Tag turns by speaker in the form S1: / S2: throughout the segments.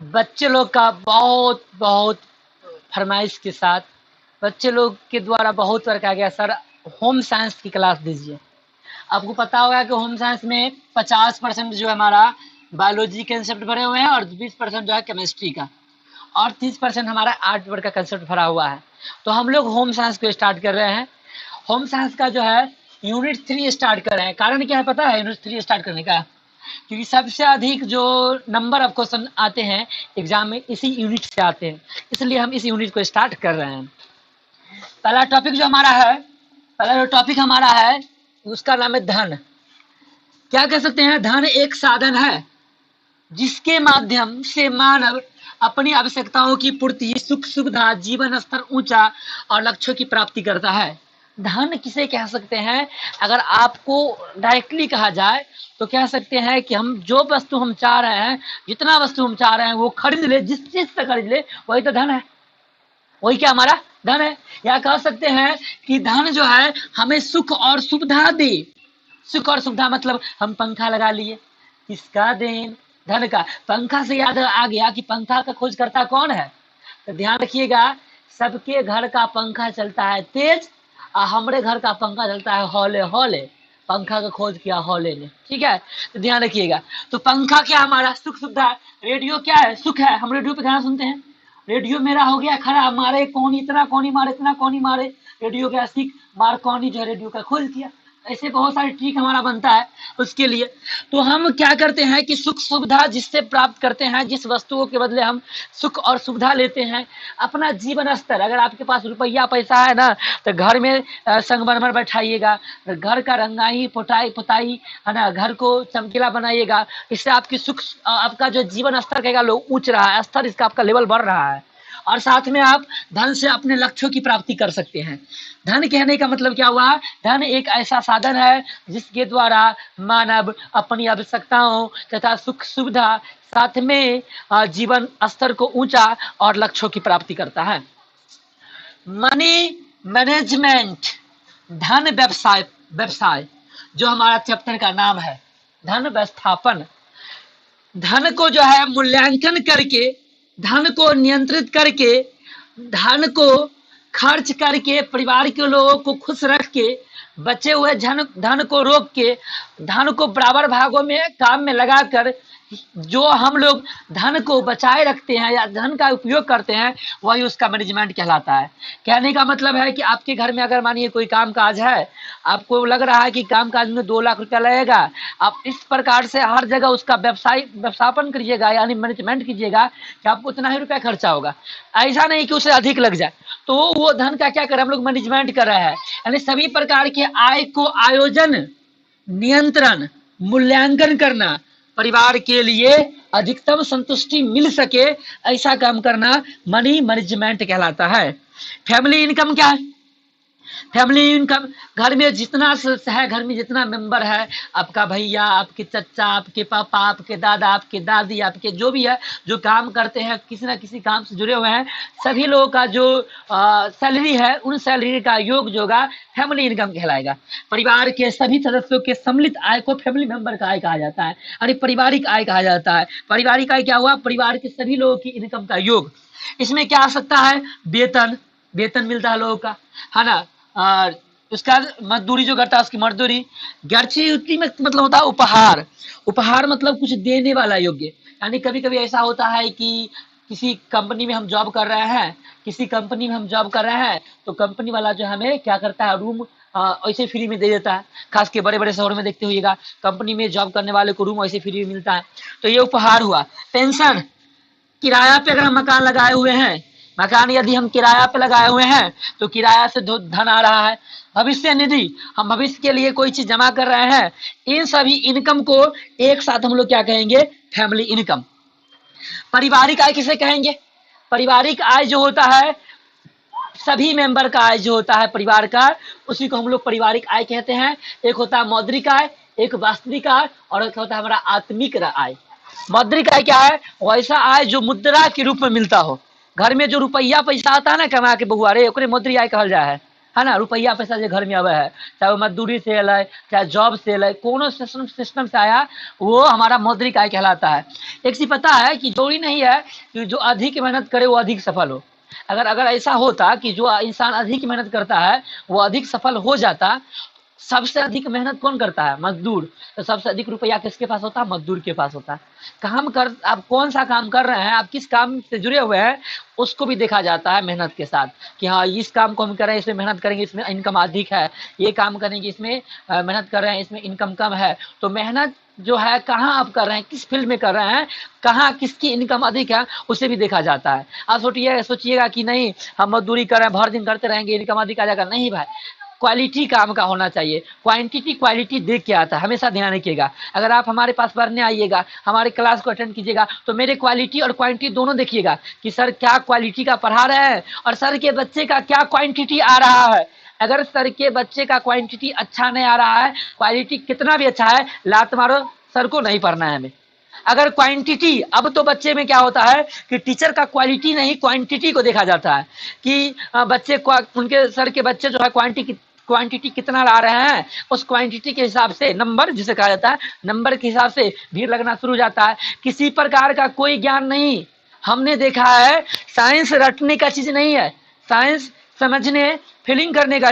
S1: बच्चे लोग का बहुत बहुत फरमाइश के साथ बच्चे लोग के द्वारा बहुत बार कहा गया, सर होम साइंस की क्लास दीजिए। आपको पता होगा कि होम साइंस में 50% जो है हमारा बायोलॉजी के कंसेप्ट भरे हुए हैं और 20% जो है केमिस्ट्री का, और 30% हमारा आर्ट वर्क का कंसेप्ट भरा हुआ है। तो हम लोग होम साइंस को स्टार्ट कर रहे हैं। होम साइंस का जो है यूनिट 3 स्टार्ट कर रहे हैं। कारण क्या है पता है यूनिट 3 स्टार्ट करने का? क्योंकि सबसे अधिक जो नंबर ऑफ क्वेश्चन आते हैं एग्जाम में इसी यूनिट से आते हैं, इसलिए हम इस यूनिट को स्टार्ट कर रहे हैं। पहला टॉपिक जो हमारा है, पहला जो टॉपिक हमारा है उसका नाम है धन। क्या कह सकते हैं? धन एक साधन है जिसके माध्यम से मानव अपनी आवश्यकताओं की पूर्ति, सुख सुविधा, जीवन स्तर ऊंचा और लक्ष्यों की प्राप्ति करता है। धन किसे कह सकते हैं? अगर आपको डायरेक्टली कहा जाए तो कह सकते हैं कि हम जो वस्तु हम चाह रहे हैं, जितना वस्तु हम चाह रहे हैं वो खरीद ले, जिस चीज से खरीद ले वही तो धन है, वही क्या हमारा धन है। या कह सकते हैं कि धन जो है हमें सुख और सुविधा दे। सुख और सुविधा मतलब हम पंखा लगा लिए, किसका देन? धन का। पंखा से याद आ गया कि पंखा का खोजकर्ता कौन है? तो ध्यान रखिएगा, सबके घर का पंखा चलता है तेज और हमारे घर का पंखा चलता है हौले हौले। पंखा का खोज किया हौले ने, ठीक है? तो ध्यान रखिएगा। तो पंखा क्या हमारा सुख सुविधा, रेडियो क्या है? सुख है, हम रेडियो पे गाना सुनते हैं। रेडियो मेरा हो गया खराब, मारे कौन इतना कौन ही मारे, इतना कौन ही मारे, रेडियो का सीख मार कौन ही जो है रेडियो का खोज किया। ऐसे बहुत सारे ट्रिक हमारा बनता है उसके लिए। तो हम क्या करते हैं कि सुख सुविधा जिससे प्राप्त करते हैं, जिस वस्तुओं के बदले हम सुख और सुविधा लेते हैं, अपना जीवन स्तर, अगर आपके पास रुपया पैसा है ना तो घर में संगमरमर बैठाइएगा, घर का रंगाई पुताई पुताई है ना, घर को चमकीला बनाइएगा। इससे आपकी सुख, आपका जो जीवन स्तर कहेगा लोग ऊंच रहा है, स्तर इसका आपका लेवल बढ़ रहा है। और साथ में आप धन से अपने लक्ष्यों की प्राप्ति कर सकते हैं। धन कहने का मतलब क्या हुआ? धन एक ऐसा साधन है जिसके द्वारा मानव अपनी आवश्यकताओं तथा सुख सुविधा, साथ में जीवन स्तर को ऊंचा और लक्ष्यों की प्राप्ति करता है। मनी मैनेजमेंट, धन व्यवसाय, व्यवसाय जो हमारा चैप्टर का नाम है, धन व्यवस्थापन। धन को जो है मूल्यांकन करके, धन को नियंत्रित करके, धन को खर्च करके, परिवार के लोगों को खुश रख के, बचे हुए धन को रोक के, धन को बराबर भागों में काम में लगाकर जो हम लोग धन को बचाए रखते हैं या धन का उपयोग करते हैं, वही उसका मैनेजमेंट कहलाता है। कहने का मतलब है कि आपके घर में अगर मानिए कोई काम काज है, आपको लग रहा है कि काम काज में 2 लाख रुपया लगेगा, आप इस प्रकार से हर जगह उसका व्यवस्थापन करिएगा, यानी मैनेजमेंट कीजिएगा कि आपको उतना ही रुपया खर्चा होगा। ऐसा नहीं कि उससे अधिक लग जाए। तो वो धन का क्या कर हम लोग मैनेजमेंट कर रहे हैं, यानी सभी प्रकार के आय को आयोजन, नियंत्रण, मूल्यांकन करना, परिवार के लिए अधिकतम संतुष्टि मिल सके, ऐसा काम करना मनी मैनेजमेंट कहलाता है। फैमिली इनकम क्या है? फैमिली इनकम, घर में जितना है, घर में जितना मेंबर है, आपका भैया, आपके चचा, आपके पापा, आपके दादा, आपके दादी, आपके जो भी है, जो काम करते हैं, किसी ना किसी काम से जुड़े हुए हैं, सभी लोगों का जो सैलरी है, उन सैलरी का योग जो होगा फैमिली इनकम कहलाएगा। परिवार के सभी सदस्यों के सम्मिलित आय को फैमिली मेंबर का आय कहा जाता है, यानी पारिवारिक आय कहा जाता है। पारिवारिक आय क्या हुआ? परिवार के सभी लोगों की इनकम का योग। इसमें क्या आ सकता है? वेतन, वेतन मिलता है लोगों का, है ना, और उसका मजदूरी जो करता है उसकी मजदूरी। ग्रेच्युटी में मतलब होता है उपहार। उपहार मतलब कुछ देने वाला योग्य, यानी कभी कभी ऐसा होता है कि किसी कंपनी में हम जॉब कर रहे हैं, किसी कंपनी में हम जॉब कर रहे हैं, तो कंपनी वाला जो हमें क्या करता है, रूम ऐसे फ्री में दे देता है। खास के बड़े बड़े शहरों में देखते होइएगा, कंपनी में जॉब करने वाले को रूम ऐसे फ्री में मिलता है, तो ये उपहार हुआ। पेंशन, किराया पे अगर हम मकान लगाए हुए हैं, मकान यदि हम किराया पे लगाए हुए हैं तो किराया से धन आ रहा है। भविष्य निधि, हम भविष्य के लिए कोई चीज जमा कर रहे हैं, इन सभी इनकम को एक साथ हम लोग क्या कहेंगे? Family income. पारिवारिक आय किसे कहेंगे? पारिवारिक आय जो होता है, सभी मेंबर का आय जो होता है परिवार का, उसी को हम लोग पारिवारिक आय कहते हैं। एक होता है मौद्रिक आय, एक वास्तविक आय, और एक होता है हमारा आत्मिक आय। मौद्रिक आय क्या है? वैसा आय जो मुद्रा के रूप में मिलता हो। घर में जो रुपया पैसा आता है ना कमा के बहुआ रे, ओकरे मौद्रिक आय कहल जा है। है ना, रुपया पैसा जो घर में आवे है, चाहे वो मजदूरी से अलै, चाहे जॉब से अलै, कोनो सिस्टम से आया, वो हमारा मौद्रिक आय कहलाता है। एक चीज पता है कि जरूरी नहीं है कि जो अधिक मेहनत करे वो अधिक सफल हो। अगर अगर ऐसा होता कि जो इंसान अधिक मेहनत करता है वो अधिक सफल हो जाता, सबसे अधिक मेहनत कौन करता है? मजदूर। तो सबसे अधिक रुपया किसके पास होता है? मजदूर के पास होता है। काम कर, आप कौन सा काम कर रहे हैं, आप किस काम से जुड़े हुए हैं, उसको भी देखा जाता है मेहनत के साथ, कि हाँ इस काम को हम कर रहे हैं, इसमें मेहनत करेंगे, इसमें इनकम अधिक है, ये काम करेंगे इसमें मेहनत कर रहे हैं, इसमें इनकम कम है। तो मेहनत जो है कहाँ आप कर रहे हैं, किस फील्ड में कर रहे हैं, कहाँ किसकी इनकम अधिक है, उसे भी देखा जाता है। आप सोचिएगा कि नहीं हम मजदूरी कर रहे हैं, भर दिन करते रहेंगे, इनकम अधिक आ जाएगा, नहीं भाई। क्वालिटी काम का होना चाहिए, क्वांटिटी क्वालिटी देख के आता है, हमेशा ध्यान रखिएगा। अगर आप हमारे पास पढ़ने आइएगा, हमारे क्लास को अटेंड कीजिएगा, तो मेरे क्वालिटी और क्वांटिटी दोनों देखिएगा कि सर क्या क्वालिटी का पढ़ा रहे हैं और सर के बच्चे का क्या क्वांटिटी आ रहा है। अगर सर के बच्चे का क्वांटिटी अच्छा नहीं आ रहा है, क्वालिटी कितना भी अच्छा है, लात मारो, सर को नहीं पढ़ना है हमें। अगर क्वांटिटी, अब तो बच्चे में क्या होता है कि टीचर का क्वालिटी नहीं क्वांटिटी को देखा जाता है कि बच्चे उनके सर के बच्चे जो है क्वांटिटी कितना ला रहे हैं, उस क्वांटिटी के हिसाब से नंबर, जिसे कहा जाता है नंबर के हिसाब से भीड़ लगना शुरू हो जाता है। किसी प्रकार का कोई ज्ञान नहीं। हमने देखा है साइंस रटने का चीज नहीं है, साइंस समझने फीलिंग करने का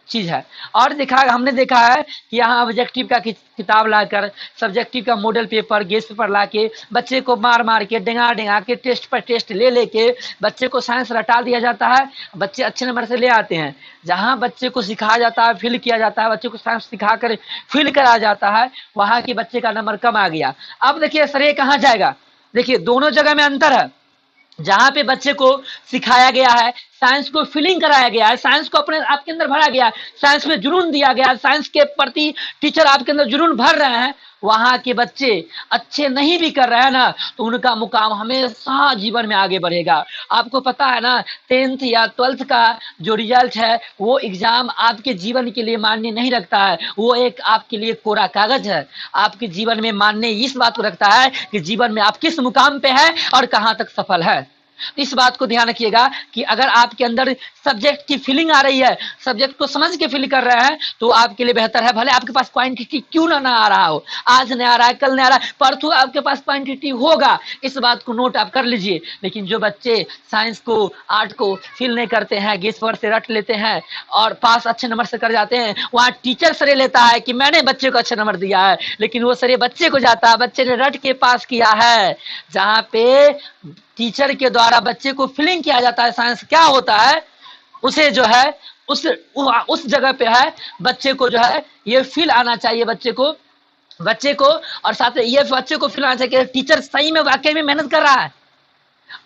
S1: चीज है। और हमने देखा है कि यहाँ ऑब्जेक्टिव का किताब लाकर, सब्जेक्टिव का मॉडल पेपर, गेस्ट पेपर लाके बच्चे को मार मार के डेंगा डेंगा के टेस्ट पर टेस्ट ले लेके बच्चे को साइंस रटा दिया जाता है। बच्चे अच्छे नंबर से ले आते हैं। जहाँ बच्चे को सिखाया जाता है, फील किया जाता है, बच्चे को साइंस सिखा कर फील करा जाता है, वहाँ के बच्चे का नंबर कम आ गया। अब देखिए सर ये कहाँ जाएगा, देखिए दोनों जगह में अंतर है। जहाँ पे बच्चे को सिखाया गया है, साइंस को फीलिंग कराया गया है, साइंस को अपने आपके अंदर भरा गया है, साइंस में जुनून दिया गया है, साइंस के प्रति टीचर आपके अंदर जुनून भर रहे हैं, वहाँ के बच्चे अच्छे नहीं भी कर रहे हैं ना, तो उनका मुकाम हमेशा जीवन में आगे बढ़ेगा। आपको पता है ना 10th या 12th का जो रिजल्ट है वो एग्जाम आपके जीवन के लिए मायने नहीं रखता है, वो एक आपके लिए कोरा कागज है। आपके जीवन में मायने इस बात को रखता है कि जीवन में आप किस मुकाम पे है और कहाँ तक सफल है। इस बात को ध्यान रखिएगा कि अगर आपके अंदर सब्जेक्ट की फीलिंग आ रही है, सब्जेक्ट को समझ के फील कर रहे हैं, तो आपके लिए बेहतर है। भले आपके पास क्वांटिटी क्यों ना आ रहा हो, आज नहीं आ रहा है, कल नहीं आ रहा है, परसों आपके पास क्वांटिटी होगा, इस बात को नोट आप कर लीजिए। लेकिन जो बच्चे साइंस को, आर्ट को फील नहीं करते हैं, गेस पर से रट लेते हैं और पास अच्छे नंबर से कर जाते हैं, वहाँ टीचर सरे लेता है कि मैंने बच्चे को अच्छा नंबर दिया है, लेकिन वो सरे बच्चे को जाता है, बच्चे ने रट के पास किया है। जहाँ पे टीचर के द्वारा बच्चे को फीलिंग किया जाता है साइंस क्या होता है, उसे जो है उस जगह पे है बच्चे को जो है ये फील आना चाहिए, बच्चे को और साथ में ये बच्चे को फील आना चाहिए कि टीचर सही में वाकई में मेहनत कर रहा है,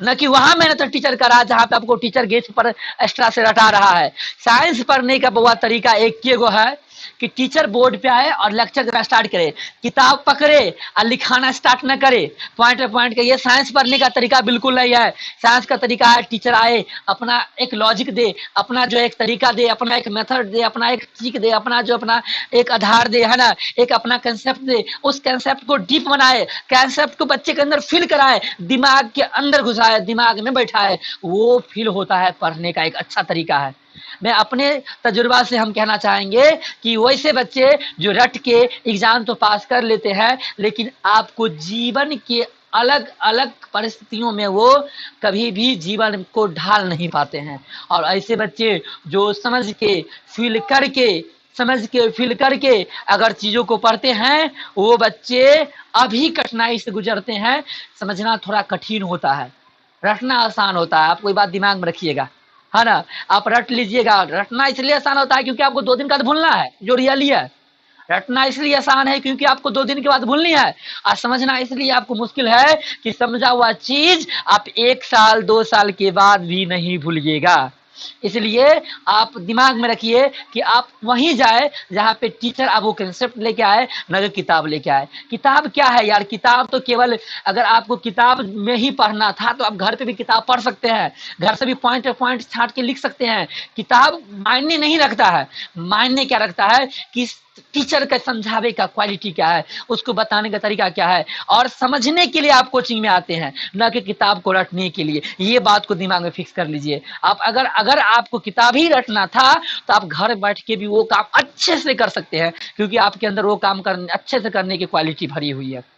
S1: न कि वहां मेहनत टीचर कर रहा है जहां पे आपको टीचर गेट पर एक्स्ट्रा से रटा रहा है। साइंस पढ़ने का बहुत तरीका एक ही गो है कि टीचर बोर्ड पे आए और लेक्चर देना स्टार्ट करे, किताब पकड़े और लिखाना स्टार्ट न करे पॉइंट पे पॉइंट के। ये साइंस पढ़ने का तरीका बिल्कुल नहीं है। साइंस का तरीका है टीचर आए, अपना एक लॉजिक दे, अपना जो एक तरीका दे, अपना एक मेथड दे, अपना एक ट्रिक दे, अपना एक आधार दे, है ना, एक अपना कंसेप्ट दे, उस कंसेप्ट को डीप बनाए, कंसेप्ट को बच्चे के अंदर फील कराए, दिमाग के अंदर घुसाए, दिमाग में बैठाए, वो फील होता है पढ़ने का एक अच्छा तरीका है। मैं अपने तजुर्बा से हम कहना चाहेंगे कि वैसे बच्चे जो रट के एग्जाम तो पास कर लेते हैं, लेकिन आपको जीवन के अलग अलग परिस्थितियों में वो कभी भी जीवन को ढाल नहीं पाते हैं। और ऐसे बच्चे जो समझ के फील करके अगर चीजों को पढ़ते हैं, वो बच्चे अभी कठिनाई से गुजरते हैं। समझना थोड़ा कठिन होता है, रटना आसान होता है। आप कोई बात दिमाग में रखिएगा, है ना, आप रट लीजिएगा। रटना इसलिए आसान होता है क्योंकि आपको 2 दिन का भूलना है, जो रियली है। रटना इसलिए आसान है क्योंकि आपको 2 दिन के बाद भूलनी है, और समझना इसलिए आपको मुश्किल है कि समझा हुआ चीज आप 1 साल 2 साल के बाद भी नहीं भूलिएगा। इसलिए आप दिमाग में रखिए कि आप वहीं जाए जहाँ पे टीचर आपको कंसेप्ट लेके आए, न कि किताब लेके आए। किताब क्या है यार, किताब तो केवल, अगर आपको किताब में ही पढ़ना था तो आप घर पे भी किताब पढ़ सकते हैं, घर से भी पॉइंट छांट के लिख सकते हैं। किताब मायने नहीं रखता है। मायने क्या रखता है कि टीचर का समझावे का क्वालिटी क्या है, उसको बताने का तरीका क्या है, और समझने के लिए आप कोचिंग में आते हैं, न कि किताब को रटने के लिए। ये बात को दिमाग में फिक्स कर लीजिए। आप अगर आपको किताब ही रटना था तो आप घर बैठ के भी वो काम अच्छे से कर सकते हैं, क्योंकि आपके अंदर वो काम करने अच्छे से करने की क्वालिटी भरी हुई है।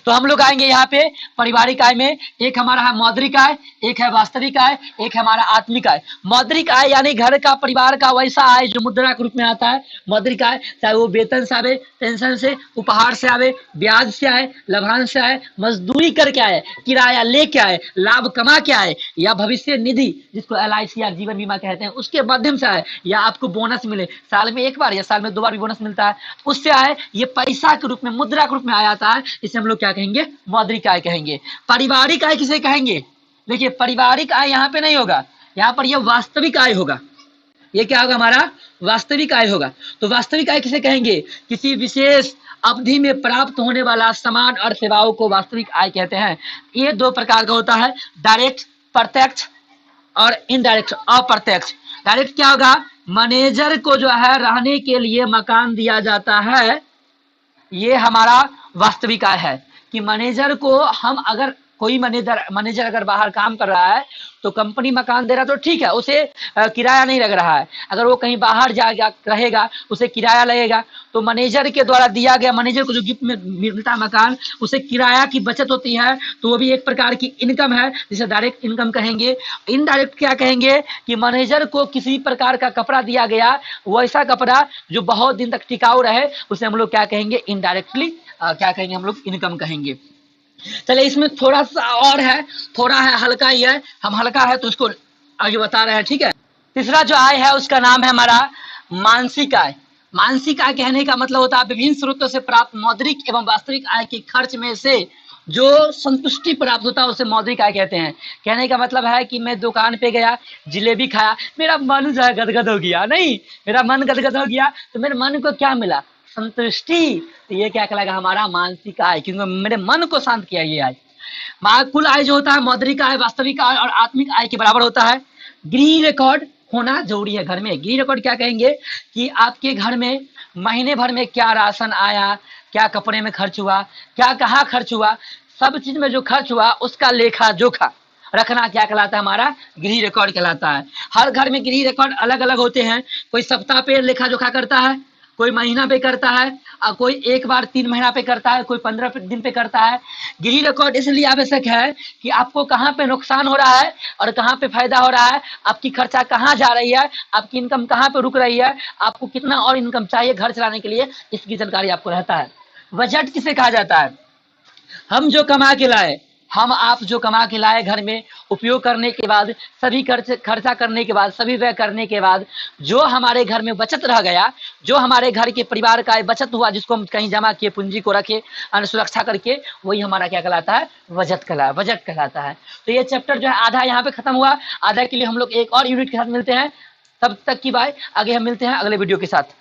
S1: तो हम लोग आएंगे यहाँ पे पारिवारिक आय में। एक हमारा है मौद्रिक आय, एक है वास्तविक आय, एक है हमारा आत्मिक आय। मौद्रिक आय यानी घर का परिवार का वैसा आय जो मुद्रा के रूप में आता है। मौद्रिक आय चाहे वो वेतन से आवे, पेंशन से, उपहार से आवे, ब्याज से आए, लाभांश से आए, मजदूरी करके आए, किराया लेके आए, लाभ कमा के आए, या भविष्य निधि जिसको LIC या जीवन बीमा कहते हैं उसके माध्यम से आए, या आपको बोनस मिले, साल में एक बार या साल में 2 बार भी बोनस मिलता है, उससे आए। ये पैसा के रूप में, मुद्रा के रूप में आया था, इसे हम लोग क्या कहेंगे? मौद्रिक आय कहेंगे। पारिवारिक आय किसे कहेंगे? देखिए पारिवारिक आय यहाँ पे नहीं होगा, यहाँ पर यह वास्तविक आय होगा। ये क्या होगा? हमारा वास्तविक आय होगा। तो वास्तविक आय किसे कहेंगे? किसी विशेष अवधि में प्राप्त होने वाला सामान और सेवाओं को वास्तविक आय कहते हैं। ये 2 प्रकार का होता है, डायरेक्ट प्रत्यक्ष और इनडायरेक्ट अप्रत्यक्ष। डायरेक्ट क्या होगा? मैनेजर को जो है रहने के लिए मकान दिया जाता है, ये हमारा वास्तविक आय है। कि मैनेजर को हम अगर कोई मैनेजर अगर बाहर काम कर रहा है तो कंपनी मकान दे रहा तो ठीक है, उसे किराया नहीं लग रहा है। अगर वो कहीं बाहर जाएगा रहेगा उसे किराया लगेगा। तो मैनेजर के द्वारा दिया गया, मैनेजर को जो गिफ्ट में मिलता है मकान, उसे किराया की बचत होती है, तो वो भी एक प्रकार की इनकम है, जिसे डायरेक्ट इनकम कहेंगे। इनडायरेक्ट क्या कहेंगे? कि मैनेजर को किसी प्रकार का कपड़ा दिया गया, वैसा कपड़ा जो बहुत दिन तक टिकाऊ रहे, उसे हम लोग क्या कहेंगे? इनडायरेक्टली क्या कहेंगे? हम लोग इनकम कहेंगे। चले इसमें थोड़ा सा और है, थोड़ा है हल्का ही है, हम हल्का है तो उसको आगे बता रहे हैं, ठीक है। तीसरा जो आय है उसका नाम है हमारा मानसिक आय। मानसिक आय कहने का मतलब होता है विभिन्न स्रोतों से प्राप्त मौद्रिक एवं वास्तविक आय के खर्च में से जो संतुष्टि प्राप्त होता है उसे मौद्रिक आय कहते हैं। कहने का मतलब है कि मैं दुकान पे गया, जिलेबी खाया, मेरा मन जो है गदगद हो गया, नहीं, मेरा मन गदगद हो गया, तो मेरे मन को क्या मिला? संतुष्टि। तो ये क्या कहलाएगा? हमारा मानसिक आय, क्योंकि मेरे मन को शांत किया ये आय। कुल आय जो होता है मौद्रिक आय, वास्तविक आय और आत्मिक आय के बराबर होता है। गृह रिकॉर्ड होना जरूरी है घर में। गृह रिकॉर्ड क्या कहेंगे? कि आपके घर में महीने भर में क्या राशन आया, क्या कपड़े में खर्च हुआ, क्या कहाँ खर्च हुआ, सब चीज में जो खर्च हुआ उसका लेखा जोखा रखना क्या कहलाता है? हमारा गृह रिकॉर्ड कहलाता है। हर घर में गृह रिकॉर्ड अलग अलग होते हैं। कोई सप्ताह पे लेखा जोखा करता है, कोई महीना पे करता है, और कोई एक बार 3 महीना पे करता है, कोई 15 दिन पे करता है। गृह रिकॉर्ड इसलिए आवश्यक है कि आपको कहाँ पे नुकसान हो रहा है और कहाँ पे फायदा हो रहा है, आपकी खर्चा कहाँ जा रही है, आपकी इनकम कहाँ पे रुक रही है, आपको कितना और इनकम चाहिए घर चलाने के लिए, इसकी जानकारी आपको रहता है। बजट किसे कहा जाता है? हम जो कमा के लाए, हम आप जो कमा के लाए घर में, उपयोग करने के बाद, सभी खर्चा करने के बाद, सभी व्यय करने के बाद जो हमारे घर में बचत रह गया, जो हमारे घर के परिवार का बचत हुआ, जिसको हम कहीं जमा किए, पूंजी को रखे सुरक्षा करके, वही हमारा क्या कहलाता है? बजट कहलाता है। तो ये चैप्टर जो है आधा यहाँ पे खत्म हुआ। आधा के लिए हम लोग एक और यूनिट के साथ मिलते हैं। तब तक की बाय, आगे हम मिलते हैं अगले वीडियो के साथ।